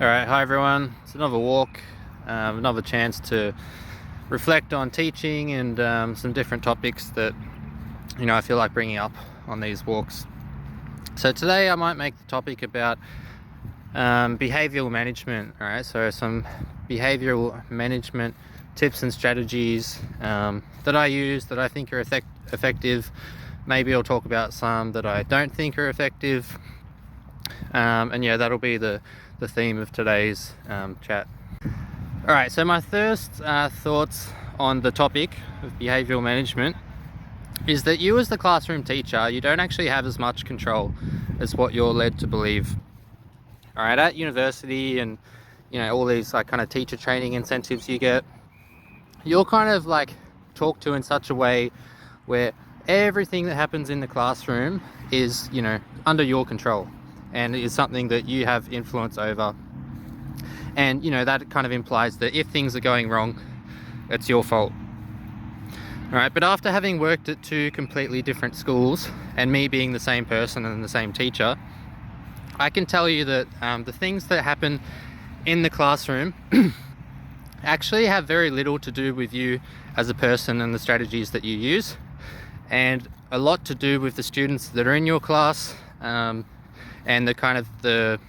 All right, hi everyone. It's another walk, another chance to reflect on teaching and some different topics that I feel like bringing up on these walks. So today I might make the topic about behavioral management. All right, so some behavioral management tips and strategies that I use that I think are effective. Maybe I'll talk about some that I don't think are effective. And yeah, that'll be the theme of today's chat. All right, so my first thoughts on the topic of behavioral management is that you as the classroom teacher, you don't actually have as much control as what you're led to believe. All right, at university and all these like kind of teacher training incentives you get, you're kind of like talked to in such a way where everything that happens in the classroom is under your control and is something that you have influence over. And that kind of implies that if things are going wrong, it's your fault. All right, but after having worked at two completely different schools and me being the same person and the same teacher, I can tell you that the things that happen in the classroom actually have very little to do with you as a person and the strategies that you use, and a lot to do with the students that are in your class, and the kind of the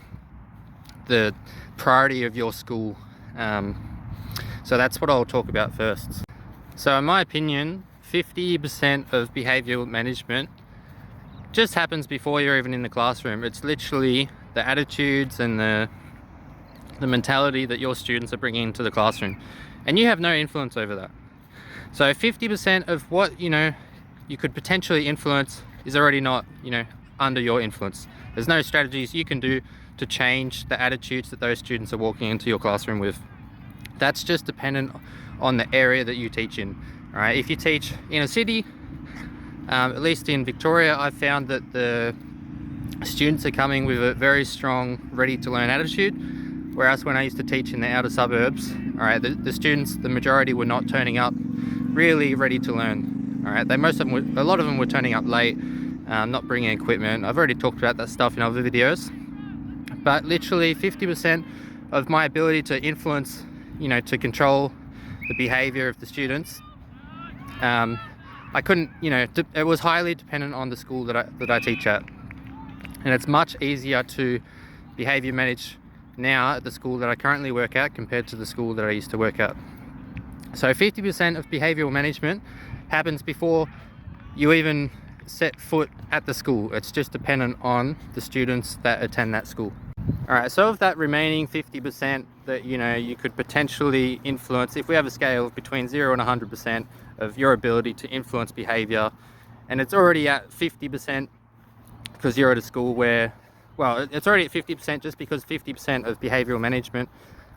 priority of your school. So that's what I'll talk about first. So in my opinion, 50% of behavioral management just happens before you're even in the classroom. It's literally the attitudes and the mentality that your students are bringing into the classroom, and you have no influence over that. So 50% of what you could potentially influence is already not under your influence. There's no strategies you can do to change the attitudes that those students are walking into your classroom with. That's just dependent on the area that you teach in. All right, if you teach in a city, at least in Victoria, I've found that the students are coming with a very strong ready to learn attitude, whereas when I used to teach in the outer suburbs, all right, the students, the majority were not turning up really ready to learn. All right, a lot of them were turning up late, not bringing equipment. I've already talked about that stuff in other videos, but literally 50% of my ability to influence, to control the behavior of the students, I couldn't, it was highly dependent on the school that I teach at. And it's much easier to behavior manage now at the school that I currently work at compared to the school that I used to work at. So 50% of behavioral management happens before you even set foot at the school. It's just dependent on the students that attend that school. All right, so of that remaining 50% that you could potentially influence, if we have a scale of between 0 and 100% of your ability to influence behavior, and it's already at 50% because you're at a school where, well, it's already at 50% just because 50% of behavioral management,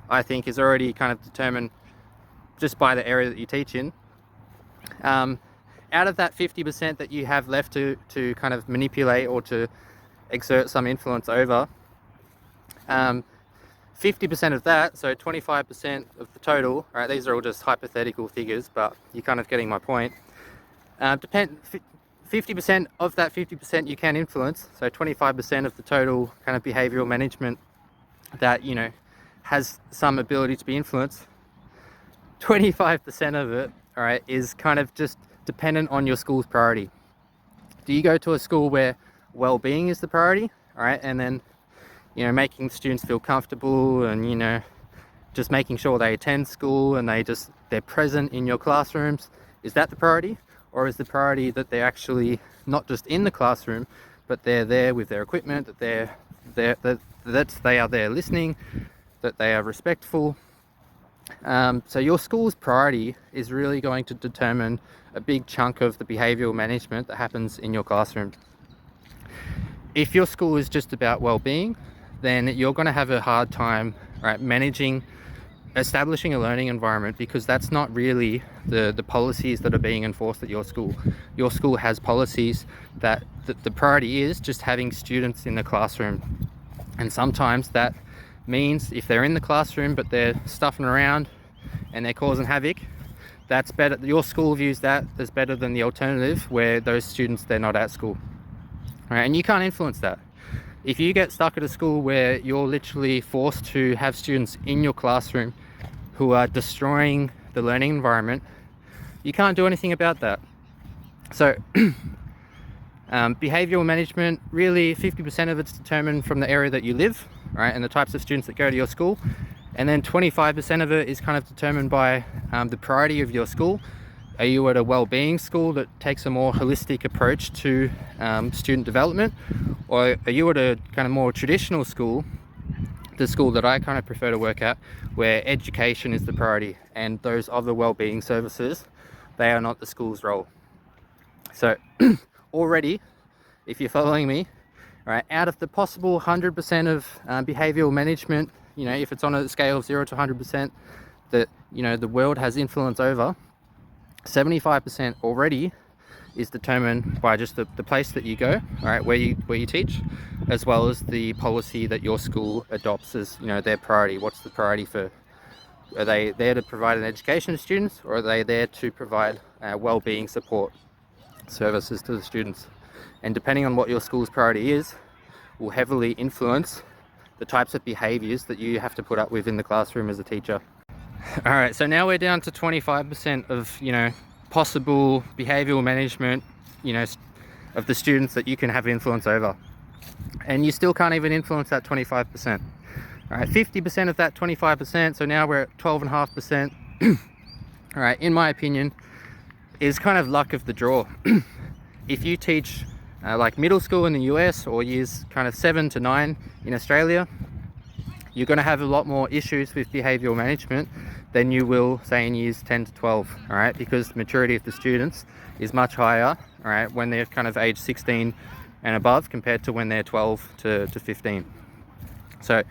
I think, is already kind of determined just by the area that you teach in. Out of that 50% that you have left to kind of manipulate or to exert some influence over, 50% of that, so 25% of the total, right, these are all just hypothetical figures, but you're kind of getting my point. 50% of that 50% you can influence, so 25% of the total kind of behavioral management that has some ability to be influenced. 25% of it, all right, is kind of just dependent on your school's priority. Do you go to a school where well-being is the priority, all right, and then making students feel comfortable and just making sure they attend school and they're present in your classrooms? Is that the priority? Or is the priority that they're actually not just in the classroom, but they're there with their equipment, that they are there listening, that they are respectful? So your school's priority is really going to determine a big chunk of the behavioral management that happens in your classroom. If your school is just about well-being, then you're going to have a hard time, right, establishing a learning environment, because that's not really the policies that are being enforced at your school. Your school has policies that the priority is just having students in the classroom. And sometimes that means if they're in the classroom but they're stuffing around and they're causing havoc, that's better. Your school views that as better than the alternative where those students, they're not at school. Right? And you can't influence that. If you get stuck at a school where you're literally forced to have students in your classroom who are destroying the learning environment, you can't do anything about that. So behavioral management, really 50% of it's determined from the area that you live, right, and the types of students that go to your school, and then 25% of it is kind of determined by the priority of your school. Are you at a well-being school that takes a more holistic approach to student development, or are you at a kind of more traditional school, the school that I kind of prefer to work at, where education is the priority and those other well-being services, they are not the school's role. So already, if you're following me, right, out of the possible 100% of behavioral management, if it's on a scale of 0 to 100% that the world has influence over, 75% already is determined by just the place that you go, all right, where you teach, as well as the policy that your school adopts as their priority. What's the priority for? Are they there to provide an education to students, or are they there to provide well-being support services to the students? And depending on what your school's priority is, will heavily influence the types of behaviors that you have to put up with in the classroom as a teacher. All right, so now we're down to 25% of possible behavioral management of the students that you can have influence over, and you still can't even influence that 25%. All right, 50% of that 25%, so now we're at 12.5%. All right, in my opinion, is kind of luck of the draw. If you teach like middle school in the US, or years kind of 7 to 9 in Australia, you're going to have a lot more issues with behavioral management than you will, say, in years 10 to 12, all right, because the maturity of the students is much higher, all right, when they're kind of age 16 and above compared to when they're 12 to 15. So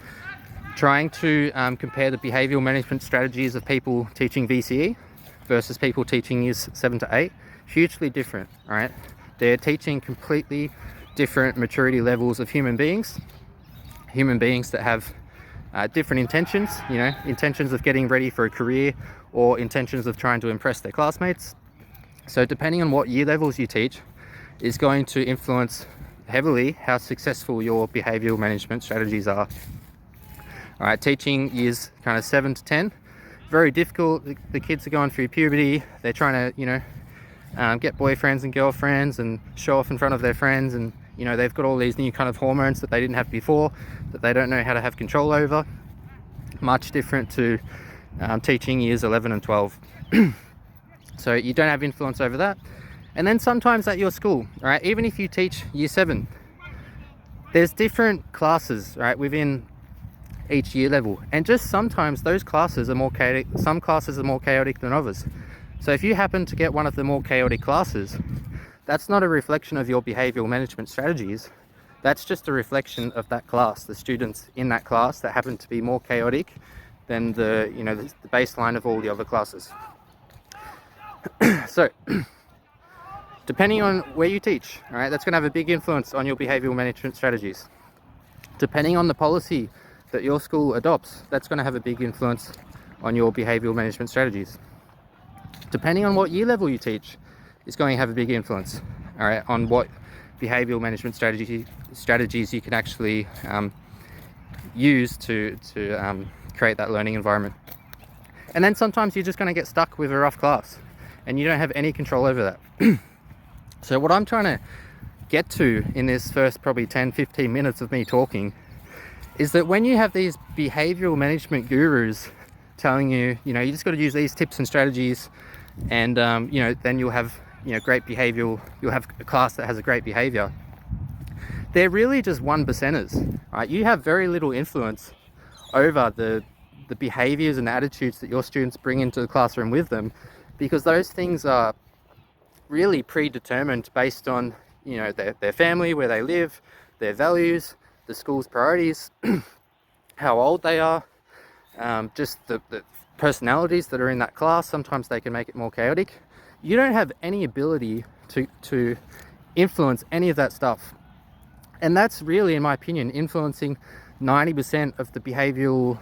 trying to compare the behavioral management strategies of people teaching VCE versus people teaching years 7 to 8, hugely different, all right? They're teaching completely different maturity levels of human beings that have different intentions, intentions of getting ready for a career, or intentions of trying to impress their classmates. So depending on what year levels you teach is going to influence heavily how successful your behavioral management strategies are. All right, teaching years kind of 7 to 10, very difficult. The kids are going through puberty. They're trying to, get boyfriends and girlfriends and show off in front of their friends, and they've got all these new kind of hormones that they didn't have before, that they don't know how to have control over. Much different to teaching years 11 and 12. So you don't have influence over that. And then sometimes at your school, all right, even if you teach year 7, there's different classes, right, within each year level, and just sometimes those classes are more chaotic. Some classes are more chaotic than others. So if you happen to get one of the more chaotic classes, that's not a reflection of your behavioral management strategies. That's just a reflection of that class, the students in that class that happen to be more chaotic than the baseline of all the other classes. So depending on where you teach, all right, that's going to have a big influence on your behavioral management strategies. Depending on the policy that your school adopts, that's going to have a big influence on your behavioral management strategies. Depending on what year level you teach, is going to have a big influence, all right, on what behavioral management strategies you can actually use to create that learning environment. And then sometimes you're just going to get stuck with a rough class and you don't have any control over that. So what I'm trying to get to in this first probably 10-15 minutes of me talking is that when you have these behavioral management gurus telling you, you just got to use these tips and strategies, and then you'll have great behavioral, you'll have a class that has a great behavior. They're really just 1%ers, right? You have very little influence over the behaviors and attitudes that your students bring into the classroom with them, because those things are really predetermined based on their family, where they live, their values, the school's priorities, how old they are, just the personalities that are in that class. Sometimes they can make it more chaotic. You don't have any ability to influence any of that stuff. And that's really, in my opinion, influencing 90% of the behavioral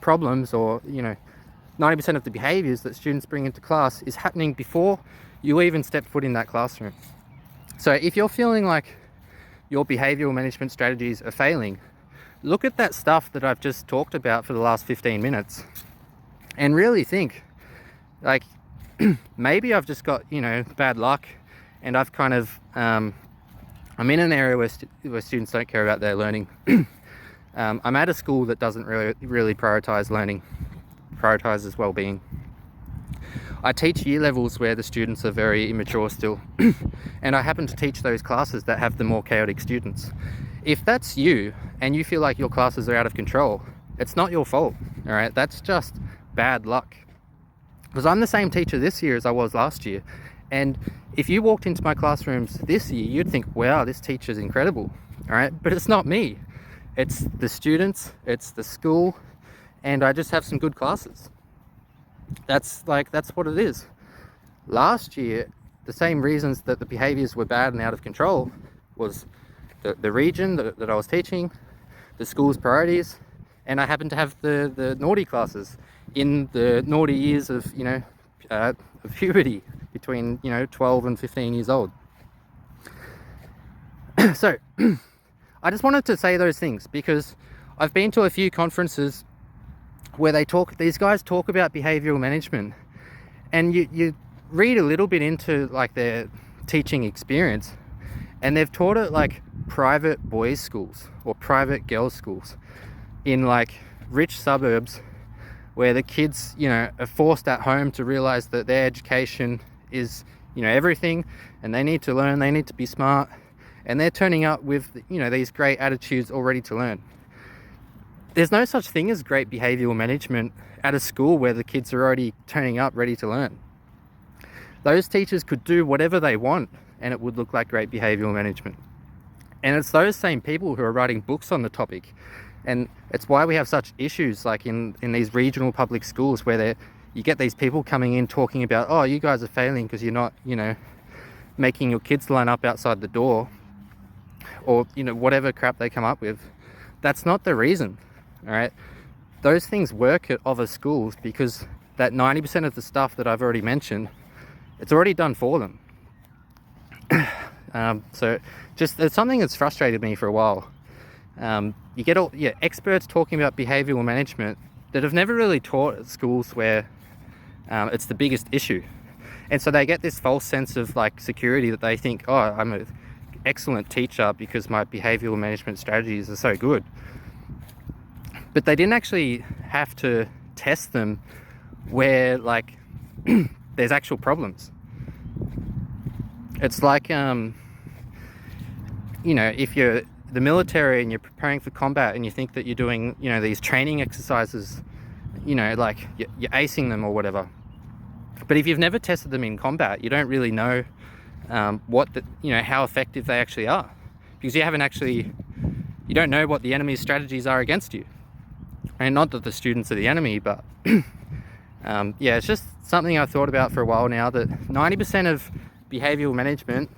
problems, or 90% of the behaviors that students bring into class is happening before you even step foot in that classroom. So if you're feeling like your behavioral management strategies are failing, look at that stuff that I've just talked about for the last 15 minutes and really think, like, maybe I've just got, bad luck, and I've kind of, I'm in an area where students don't care about their learning. I'm at a school that doesn't really prioritize learning, prioritizes well-being. I teach year levels where the students are very immature still, and I happen to teach those classes that have the more chaotic students. If that's you, and you feel like your classes are out of control, it's not your fault, all right? That's just bad luck. Because I'm the same teacher this year as I was last year, and if you walked into my classrooms this year, you'd think, wow, this teacher's incredible, all right? But it's not me. It's the students, it's the school, and I just have some good classes. That's what it is. Last year, the same reasons that the behaviors were bad and out of control was the region that I was teaching, the school's priorities, and I happened to have the naughty classes in the naughty years of puberty, between 12 and 15 years old. So I just wanted to say those things because I've been to a few conferences where these guys talk about behavioral management, and you read a little bit into like their teaching experience, and they've taught it like private boys' schools or private girls' schools in like rich suburbs where the kids, are forced at home to realize that their education is, everything, and they need to learn, they need to be smart, and they're turning up with, these great attitudes all ready to learn. There's no such thing as great behavioral management at a school where the kids are already turning up ready to learn. Those teachers could do whatever they want and it would look like great behavioral management. And it's those same people who are writing books on the topic. And it's why we have such issues like in these regional public schools where you get these people coming in talking about, oh, you guys are failing because you're not, making your kids line up outside the door, or, whatever crap they come up with. That's not the reason. All right, those things work at other schools because that 90% of the stuff that I've already mentioned, it's already done for them. So just it's something that's frustrated me for a while. You get experts talking about behavioral management that have never really taught at schools where it's the biggest issue, and so they get this false sense of like security that they think, oh, I'm an excellent teacher because my behavioral management strategies are so good. But they didn't actually have to test them where like there's actual problems. It's like, if you're the military and you're preparing for combat and you think that you're doing, these training exercises, like you're acing them or whatever. But if you've never tested them in combat, you don't really know how effective they actually are, because you don't know what the enemy's strategies are against you. And not that the students are the enemy, but it's just something I've thought about for a while now, that 90% of behavioral management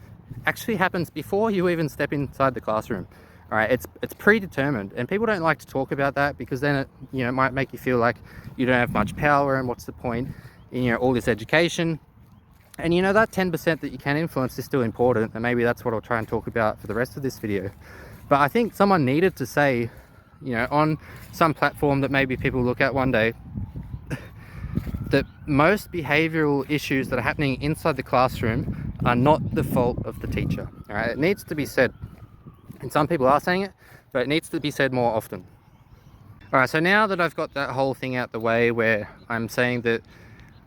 actually happens before you even step inside the classroom. All right, it's predetermined, and people don't like to talk about that because then it might make you feel like you don't have much power, and what's the point in all this education. And that 10% that you can influence is still important, and maybe that's what I'll try and talk about for the rest of this video. But I think someone needed to say, on some platform that maybe people look at one day, that most behavioral issues that are happening inside the classroom are not the fault of the teacher. All right, it needs to be said. And some people are saying it, but it needs to be said more often. All right, so now that I've got that whole thing out the way, where I'm saying that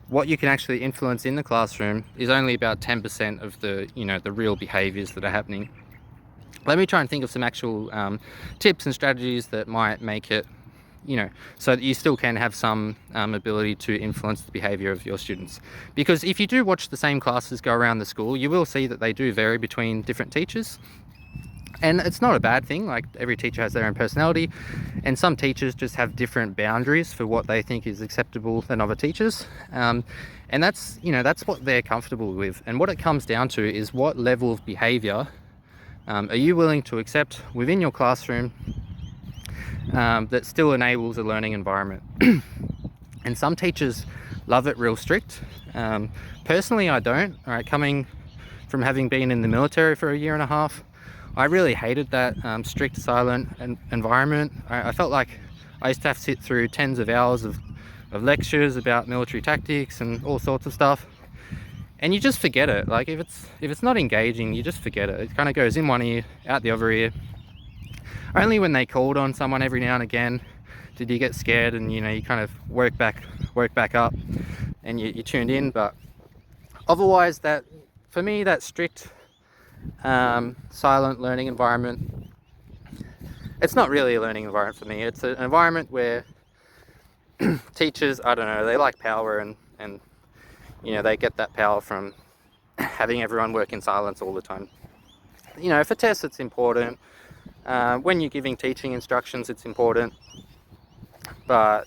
what you can actually influence in the classroom is only about 10% of the real behaviors that are happening, let me try and think of some actual tips and strategies that might make it, so that you still can have some ability to influence the behavior of your students. Because if you do watch the same classes go around the school, you will see that they do vary between different teachers. And it's not a bad thing. Like, every teacher has their own personality, and some teachers just have different boundaries for what they think is acceptable than other teachers. And that's what they're comfortable with. And what it comes down to is, what level of behavior are you willing to accept within your classroom that still enables a learning environment? And some teachers love it real strict. Personally, I don't. All right, coming from having been in the military for a year and a half, I really hated that strict, silent environment. I felt like I used to have to sit through tens of hours of lectures about military tactics and all sorts of stuff, and you just forget it. Like if it's not engaging, you just forget it. It kind of goes in one ear, out the other ear. Only when they called on someone every now and again did you get scared, and you kind of work back up, and you tuned in. But otherwise, that for me, that strict, silent learning environment, it's not really a learning environment for me. It's an environment where teachers, I don't know, they like power, and they get that power from having everyone work in silence all the time. For tests it's important. When you're giving teaching instructions it's important, but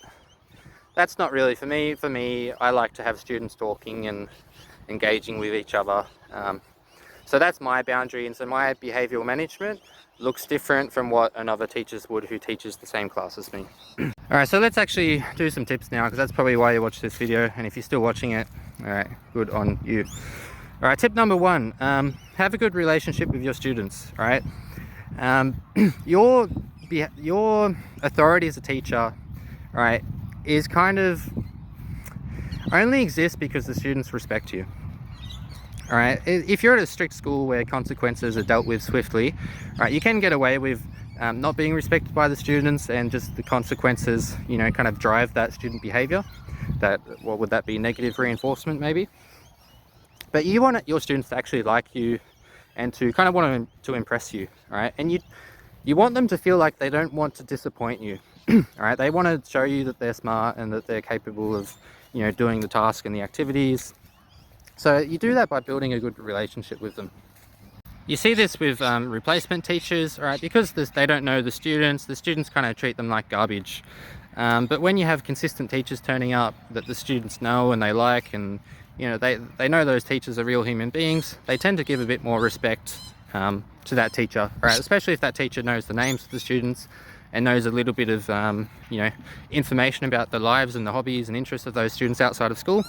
that's not really for me. For me, I like to have students talking and engaging with each other. So that's my boundary, and so my behavioural management looks different from what another teachers would who teaches the same class as me. Alright, so let's actually do some tips now, because that's probably why you watch this video, and if you're still watching it, alright, good on you. Alright, tip number 1, have a good relationship with your students. Alright, your authority as a teacher, right, is kind of only exists because the students respect you. All right, if you're at a strict school where consequences are dealt with swiftly, right, you can get away with not being respected by the students, and just the consequences, kind of drive that student behavior. What would that be? Negative reinforcement, maybe. But you want your students to actually like you and to kind of want to impress you, all right? And you want them to feel like they don't want to disappoint you. All right, they want to show you that they're smart and that they're capable of, doing the task and the activities. So you do that by building a good relationship with them. You see this with replacement teachers, right? Because they don't know the students kind of treat them like garbage. But when you have consistent teachers turning up that the students know and they like, and they know those teachers are real human beings, they tend to give a bit more respect to that teacher, right? Especially if that teacher knows the names of the students and knows a little bit of information about the lives and the hobbies and interests of those students outside of school.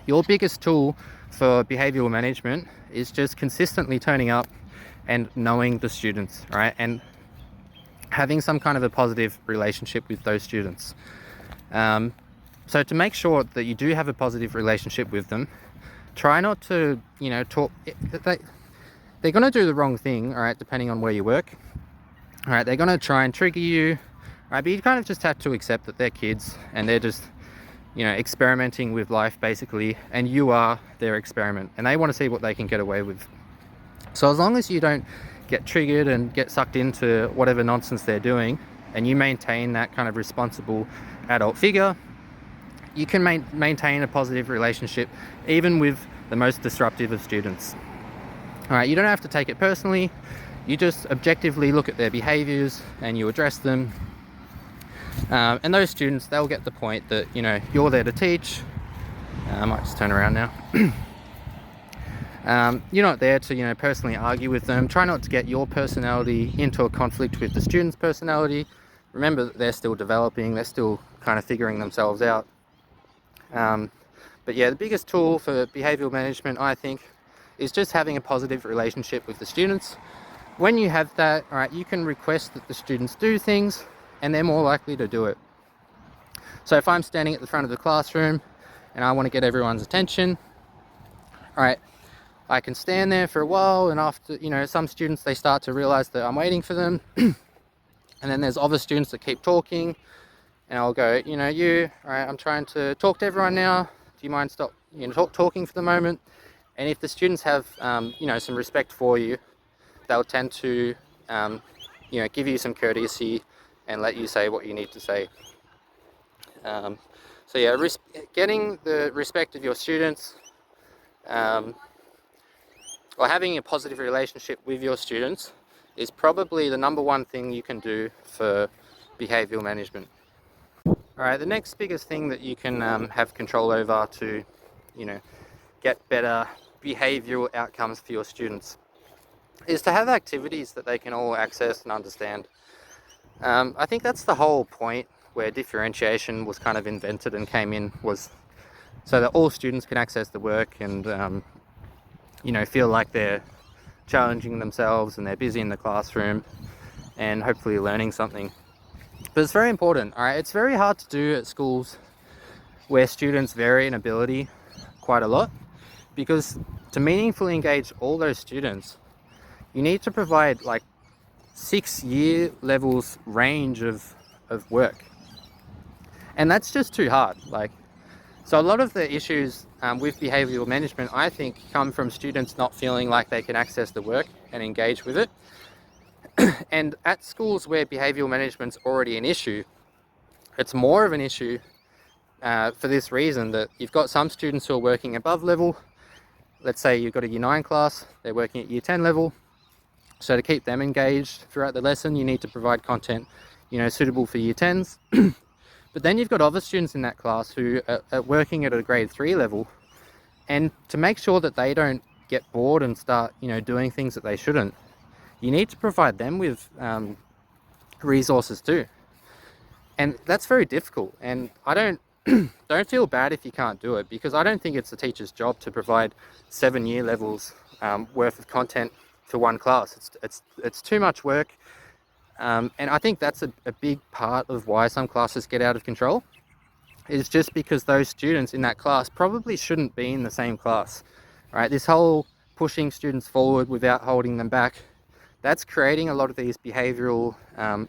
Your biggest tool for behavioural management is just consistently turning up and knowing the students, right? And having some kind of a positive relationship with those students. So to make sure that you do have a positive relationship with them, try not to, talk. They're going to do the wrong thing, all right, depending on where you work. All right, they're going to try and trigger you, all right, but you kind of just have to accept that they're kids and they're just, experimenting with life basically, and you are their experiment, and they want to see what they can get away with. So as long as you don't get triggered and get sucked into whatever nonsense they're doing, and you maintain that kind of responsible adult figure, you can maintain a positive relationship even with the most disruptive of students. All right, you don't have to take it personally. You just objectively look at their behaviors and you address them. And those students, they'll get the point that, you're there to teach. I might just turn around now. You're not there to, personally argue with them. Try not to get your personality into a conflict with the student's personality. Remember that they're still developing, they're still kind of figuring themselves out. But yeah, the biggest tool for behavioural management, I think, is just having a positive relationship with the students. When you have that, all right, you can request that the students do things, and they're more likely to do it. So if I'm standing at the front of the classroom and I want to get everyone's attention, all right, I can stand there for a while, and after, some students, they start to realize that I'm waiting for them. And then there's other students that keep talking, and I'll go, all right, I'm trying to talk to everyone now. Do you mind stop, talking for the moment? And if the students have, some respect for you, they'll tend to, give you some courtesy and let you say what you need to say. So yeah, getting the respect of your students, or having a positive relationship with your students, is probably the number one thing you can do for behavioural management. Alright, the next biggest thing that you can have control over to, get better behavioural outcomes for your students is to have activities that they can all access and understand. I think that's the whole point where differentiation was kind of invented and came in, was so that all students can access the work and, feel like they're challenging themselves and they're busy in the classroom and hopefully learning something. But it's very important, all right? It's very hard to do at schools where students vary in ability quite a lot, because to meaningfully engage all those students, you need to provide like 6-year levels range of work. And that's just too hard. So a lot of the issues with behavioural management, I think, come from students not feeling like they can access the work and engage with it. And at schools where behavioural management's already an issue, it's more of an issue for this reason, that you've got some students who are working above level. Let's say you've got a year 9 class, they're working at year 10 level. So to keep them engaged throughout the lesson, you need to provide content, suitable for year 10s. But then you've got other students in that class who are working at a grade 3 level, and to make sure that they don't get bored and start, doing things that they shouldn't, you need to provide them with resources too. And that's very difficult. And I don't feel bad if you can't do it, because I don't think it's the teacher's job to provide 7-year levels worth of content for one class. It's too much work. And I think that's a big part of why some classes get out of control, is just because those students in that class probably shouldn't be in the same class, right? This whole pushing students forward without holding them back, that's creating a lot of these behavioural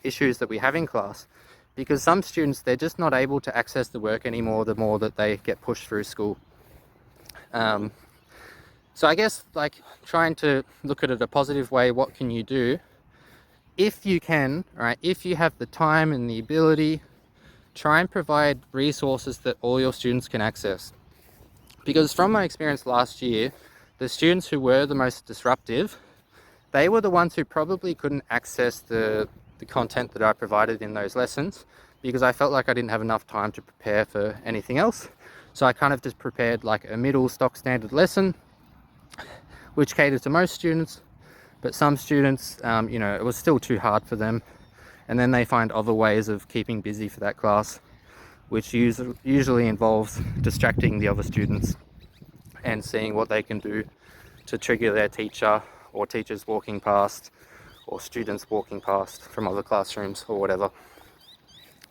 issues that we have in class, because some students, they're just not able to access the work anymore the more that they get pushed through school. So I guess, trying to look at it a positive way, what can you do? If you can, right, if you have the time and the ability, try and provide resources that all your students can access. Because from my experience last year, the students who were the most disruptive, they were the ones who probably couldn't access the content that I provided in those lessons, because I felt like I didn't have enough time to prepare for anything else. So I kind of just prepared like a middle stock standard lesson, which catered to most students. But some students, it was still too hard for them. And then they find other ways of keeping busy for that class, which usually involves distracting the other students and seeing what they can do to trigger their teacher, or teachers walking past, or students walking past from other classrooms or whatever.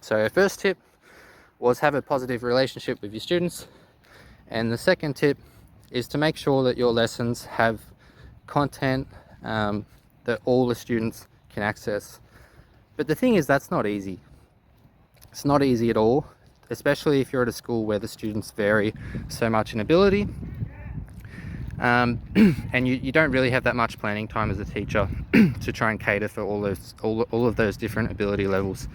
So first tip was have a positive relationship with your students. And the second tip is to make sure that your lessons have content that all the students can access. But the thing is, that's not easy. It's not easy at all, especially if you're at a school where the students vary so much in ability. And you don't really have that much planning time as a teacher to try and cater for all of those different ability levels.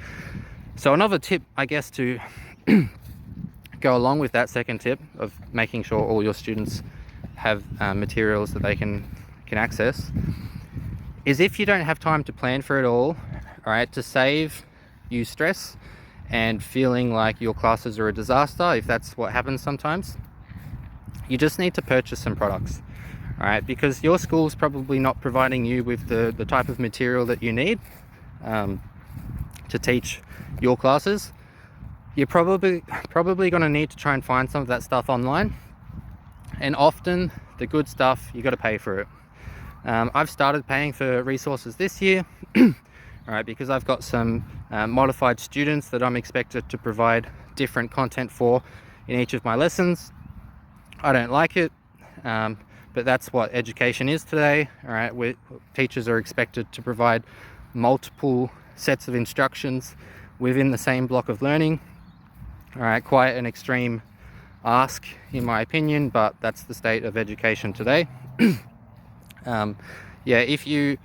So another tip, I guess, to go along with that second tip of making sure all your students have materials that they can access, is if you don't have time to plan for it all right, to save you stress and feeling like your classes are a disaster, if that's what happens sometimes, you just need to purchase some products, all right? Because your school's probably not providing you with the type of material that you need to teach your classes. You're probably going to need to try and find some of that stuff online, and often the good stuff, you got to pay for it. I've started paying for resources this year, all right, because I've got some modified students that I'm expected to provide different content for in each of my lessons. I don't like it, but that's what education is today, all right? Teachers are expected to provide multiple sets of instructions within the same block of learning, all right? Quite an extreme ask, in my opinion, but that's the state of education today. Yeah, if you're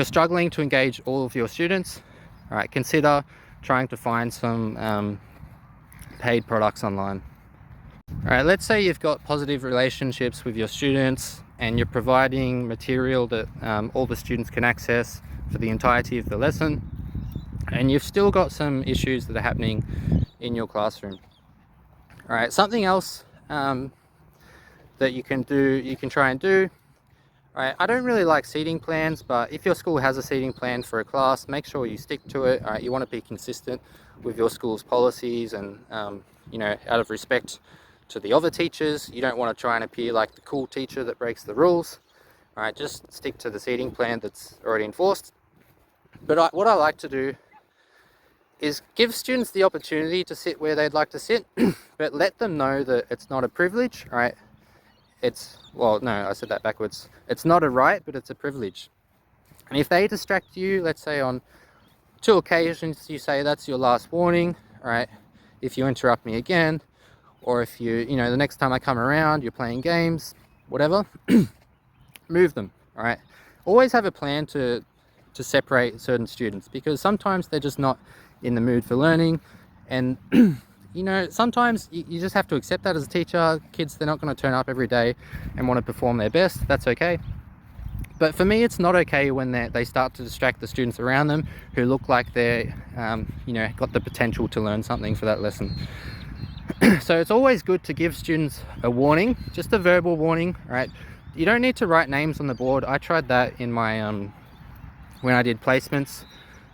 struggling to engage all of your students, all right, consider trying to find some paid products online. All right, let's say you've got positive relationships with your students and you're providing material that all the students can access for the entirety of the lesson, and you've still got some issues that are happening in your classroom. All right, something else that you can try and do. All right, I don't really like seating plans, but if your school has a seating plan for a class, make sure you stick to it. All right, you want to be consistent with your school's policies, and out of respect to the other teachers, you don't want to try and appear like the cool teacher that breaks the rules. All right, just stick to the seating plan that's already enforced. But what I like to do is give students the opportunity to sit where they'd like to sit, but let them know that it's not a privilege, right? Well, no, I said that backwards. It's not a right, but it's a privilege. And if they distract you, let's say on 2 occasions, you say that's your last warning, right? If you interrupt me again, or if the next time I come around, you're playing games, whatever, move them, all right? Always have a plan to separate certain students, because sometimes they're just not in the mood for learning. And sometimes you just have to accept that as a teacher. Kids, they're not going to turn up every day and want to perform their best. That's okay. But for me, it's not okay when they start to distract the students around them who look like they're got the potential to learn something for that lesson. So it's always good to give students a warning, just a verbal warning, right? You don't need to write names on the board. I tried that in my when I did placements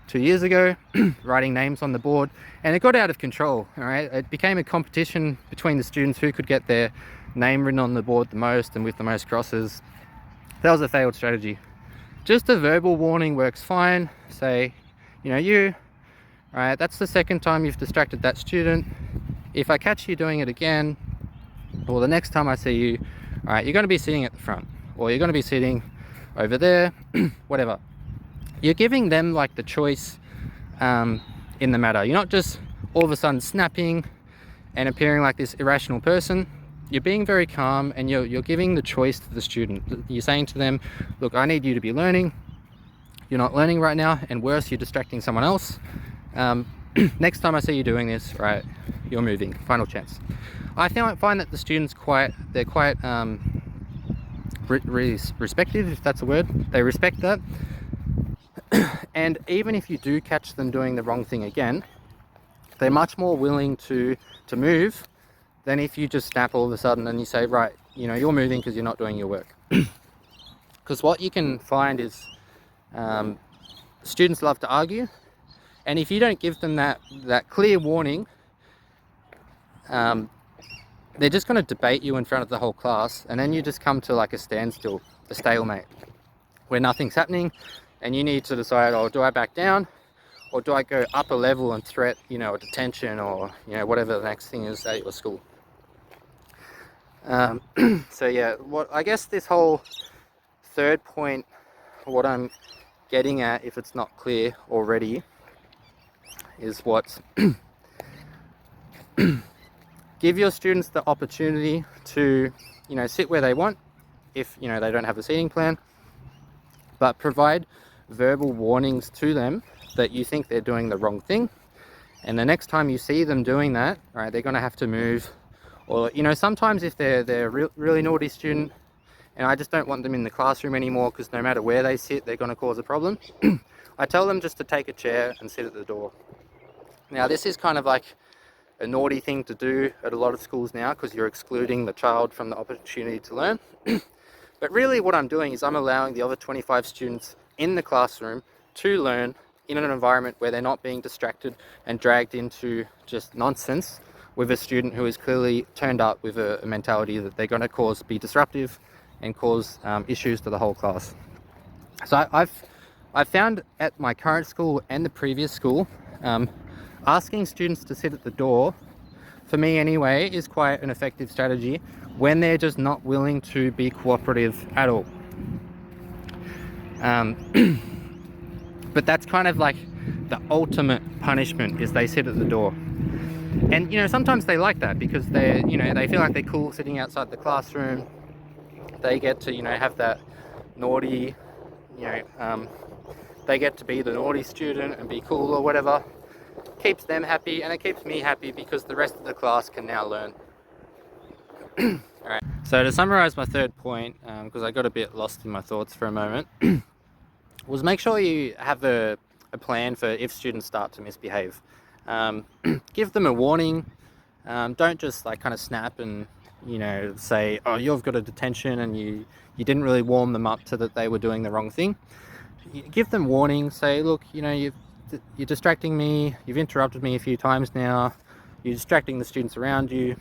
2 years ago, writing names on the board, and it got out of control. All right, it became a competition between the students who could get their name written on the board the most and with the most crosses. That was a failed strategy. Just a verbal warning works fine. Say, all right, that's the second time you've distracted that student. If I catch you doing it again, or the next time I see you, all right, you're going to be sitting at the front, or you're going to be sitting over there, whatever. You're giving them like the choice in the matter. You're not just all of a sudden snapping and appearing like this irrational person. You're being very calm, and you're giving the choice to the student. You're saying to them, look, I need you to be learning. You're not learning right now, and worse, you're distracting someone else. Next time I see you doing this, right, you're moving. Final chance. I find that the students they're quite respective, if that's a word. They respect that. And even if you do catch them doing the wrong thing again, they're much more willing to move than if you just snap all of a sudden and you say, right, you're moving because you're not doing your work. Because what you can find is students love to argue, and if you don't give them that clear warning, they're just going to debate you in front of the whole class, and then you just come to like a standstill, a stalemate, where nothing's happening, and you need to decide, do I back down, or do I go up a level and threat, a detention, or whatever the next thing is at your school. So yeah, I guess this whole third point, what I'm getting at, if it's not clear already, is what give your students the opportunity to sit where they want if they don't have a seating plan, but provide verbal warnings to them that you think they're doing the wrong thing, and the next time you see them doing that, right, they're going to have to move. Or sometimes if they're a really naughty student and I just don't want them in the classroom anymore because no matter where they sit they're going to cause a problem, I tell them just to take a chair and sit at the door. Now this is kind of like a naughty thing to do at a lot of schools now, because you're excluding the child from the opportunity to learn. But really what I'm doing is I'm allowing the other 25 students in the classroom to learn in an environment where they're not being distracted and dragged into just nonsense with a student who is clearly turned up with a mentality that they're going to be disruptive and cause issues to the whole class. So I've found at my current school and the previous school, asking students to sit at the door, for me anyway, is quite an effective strategy when they're just not willing to be cooperative at all. But that's kind of like the ultimate punishment, is they sit at the door. And sometimes they like that because they feel like they're cool sitting outside the classroom. They get to have that naughty, they get to be the naughty student and be cool or whatever. Keeps them happy, and it keeps me happy because the rest of the class can now learn. Alright, so to summarize my third point, because I got a bit lost in my thoughts for a moment, was make sure you have a plan for if students start to misbehave. Give them a warning. Don't just like kind of snap and say, oh, you've got a detention, and you didn't really warm them up to that they were doing the wrong thing. You give them warning. Say, look, you're distracting me, you've interrupted me a few times now, you're distracting the students around you.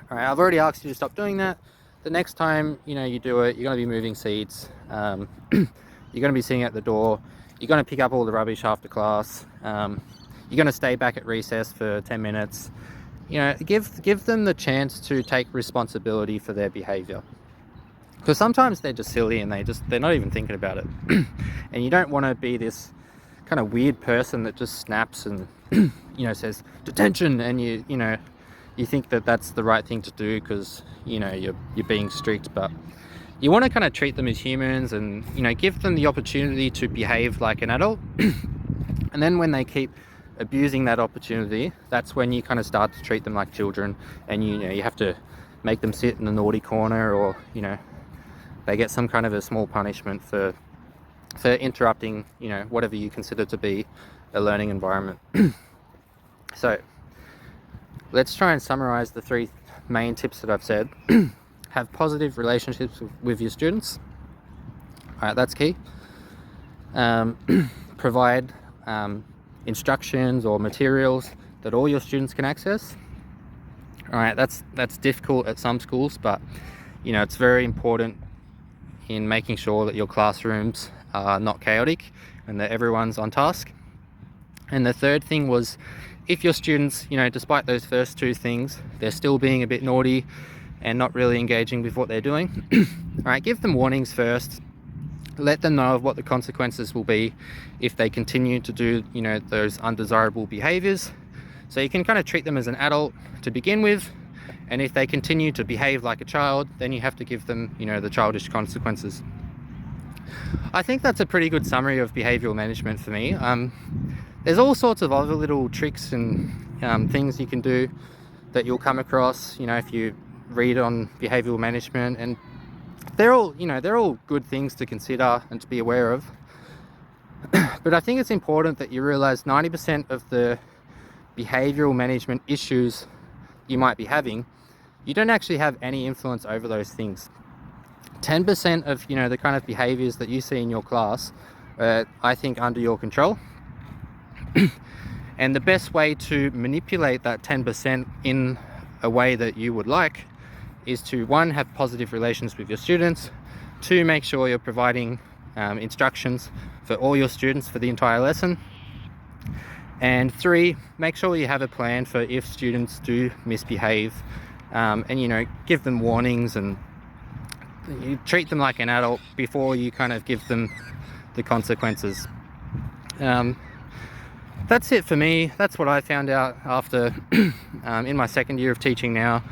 Alright, I've already asked you to stop doing that. the next time, you know, you do it, you're going to be moving seats, you're going to be sitting at the door, you're going to pick up all the rubbish after class, you're going to stay back at recess for 10 minutes. You know, give them the chance to take responsibility for their behavior, because sometimes they're just silly and they're not even thinking about it. And you don't want to be this kind of weird person that just snaps and you know, says detention, and you know, you think that that's the right thing to do because, you know, you're being strict. But you want to kind of treat them as humans and, you know, give them the opportunity to behave like an adult. And then when they keep abusing that opportunity, that's when you kind of start to treat them like children, and you know, you have to make them sit in the naughty corner, or, you know, they get some kind of a small punishment for interrupting, you know, whatever you consider to be a learning environment. So let's try and summarize the 3 main tips that I've said. Have positive relationships with your students. All right, that's key. Provide instructions or materials that all your students can access. All right, that's difficult at some schools, but, you know, it's very important in making sure that your classrooms are not chaotic and that everyone's on task. And the third thing was, if your students, you know, despite those first 2 things, they're still being a bit naughty and not really engaging with what they're doing, all right, give them warnings first. Let them know of what the consequences will be if they continue to do, you know, those undesirable behaviors. So you can kind of treat them as an adult to begin with, and if they continue to behave like a child, then you have to give them, you know, the childish consequences. I think that's a pretty good summary of behavioral management for me. There's all sorts of other little tricks and things you can do that you'll come across, you know, if you read on behavioral management, and they're all, you know, they're all good things to consider and to be aware of. But I think it's important that you realize 90% of the behavioral management issues you might be having, you don't actually have any influence over those things. 10% of, you know, the kind of behaviors that you see in your class, I think, under your control. And the best way to manipulate that 10% in a way that you would like is to, 1, have positive relations with your students, 2, make sure you're providing instructions for all your students for the entire lesson, and 3, make sure you have a plan for if students do misbehave, and, you know, give them warnings and you treat them like an adult before you kind of give them the consequences. That's it for me. That's what I found out after in my 2nd year of teaching now,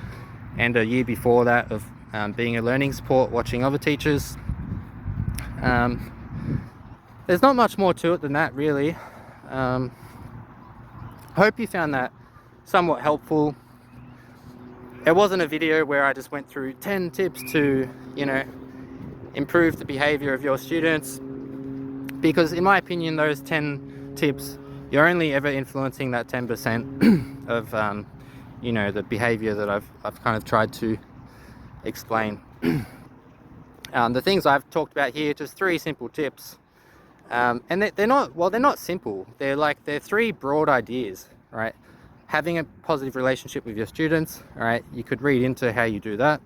and a year before that of being a learning support, watching other teachers. There's not much more to it than that, really. I hope you found that somewhat helpful. It wasn't a video where I just went through 10 tips to, you know, improve the behavior of your students, because in my opinion, those 10 tips, you're only ever influencing that 10% of, you know, the behavior that I've kind of tried to explain. The things I've talked about here, just 3 simple tips. And they're not simple. They're 3 broad ideas, right? Having a positive relationship with your students, all right? You could read into how you do that.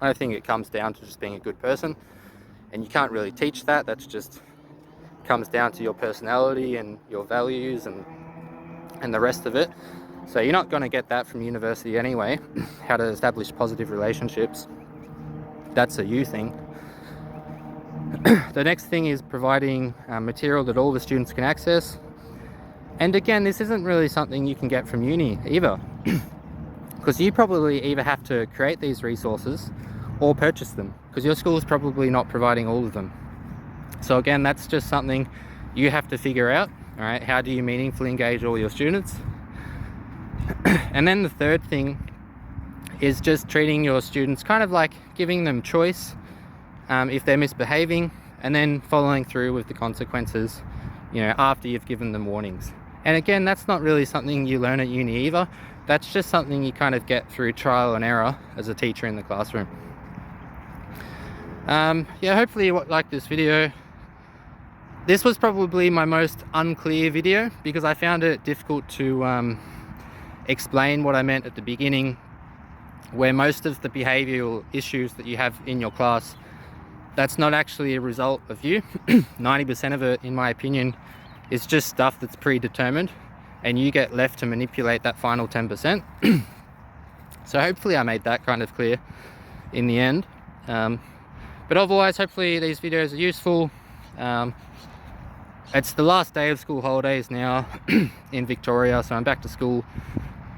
I think it comes down to just being a good person, and you can't really teach that. That's just comes down to your personality and your values and the rest of it. So you're not going to get that from university anyway, how to establish positive relationships. That's a you thing. The next thing is providing material that all the students can access. And again, this isn't really something you can get from uni either, because you probably either have to create these resources or purchase them, because your school is probably not providing all of them. So again, that's just something you have to figure out. All right, how do you meaningfully engage all your students? And then the third thing is just treating your students kind of like giving them choice if they're misbehaving, and then following through with the consequences, you know, after you've given them warnings. And again, that's not really something you learn at uni either. That's just something you kind of get through trial and error as a teacher in the classroom. Yeah, hopefully you like this video. This was probably my most unclear video because I found it difficult to explain what I meant at the beginning where most of the behavioral issues that you have in your class, that's not actually a result of you. 90% of it, in my opinion, is just stuff that's predetermined, and you get left to manipulate that final 10%. So hopefully I made that kind of clear in the end. But otherwise, hopefully these videos are useful. It's the last day of school holidays now in Victoria, so I'm back to school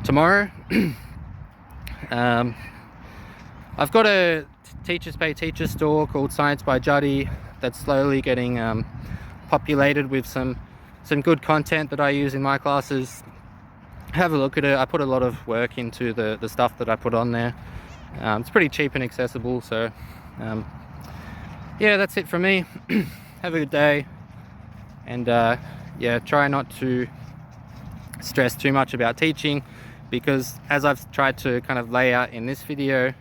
tomorrow. I've got a Teachers Pay Teachers store called Science by Juddy that's slowly getting populated with some good content that I use in my classes. Have a look at it. I put a lot of work into the stuff that I put on there. It's pretty cheap and accessible, so yeah, that's it from me. Have a good day, and yeah, try not to stress too much about teaching, because as I've tried to kind of lay out in this video,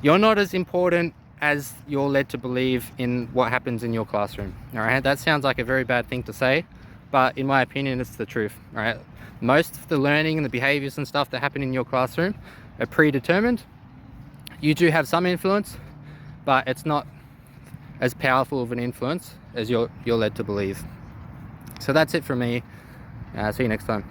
you're not as important as you're led to believe in what happens in your classroom. All right, that sounds like a very bad thing to say, but in my opinion, it's the truth. All right, most of the learning and the behaviors and stuff that happen in your classroom are predetermined. You do have some influence, but it's not as powerful of an influence as you're led to believe. So that's it from me. See you next time.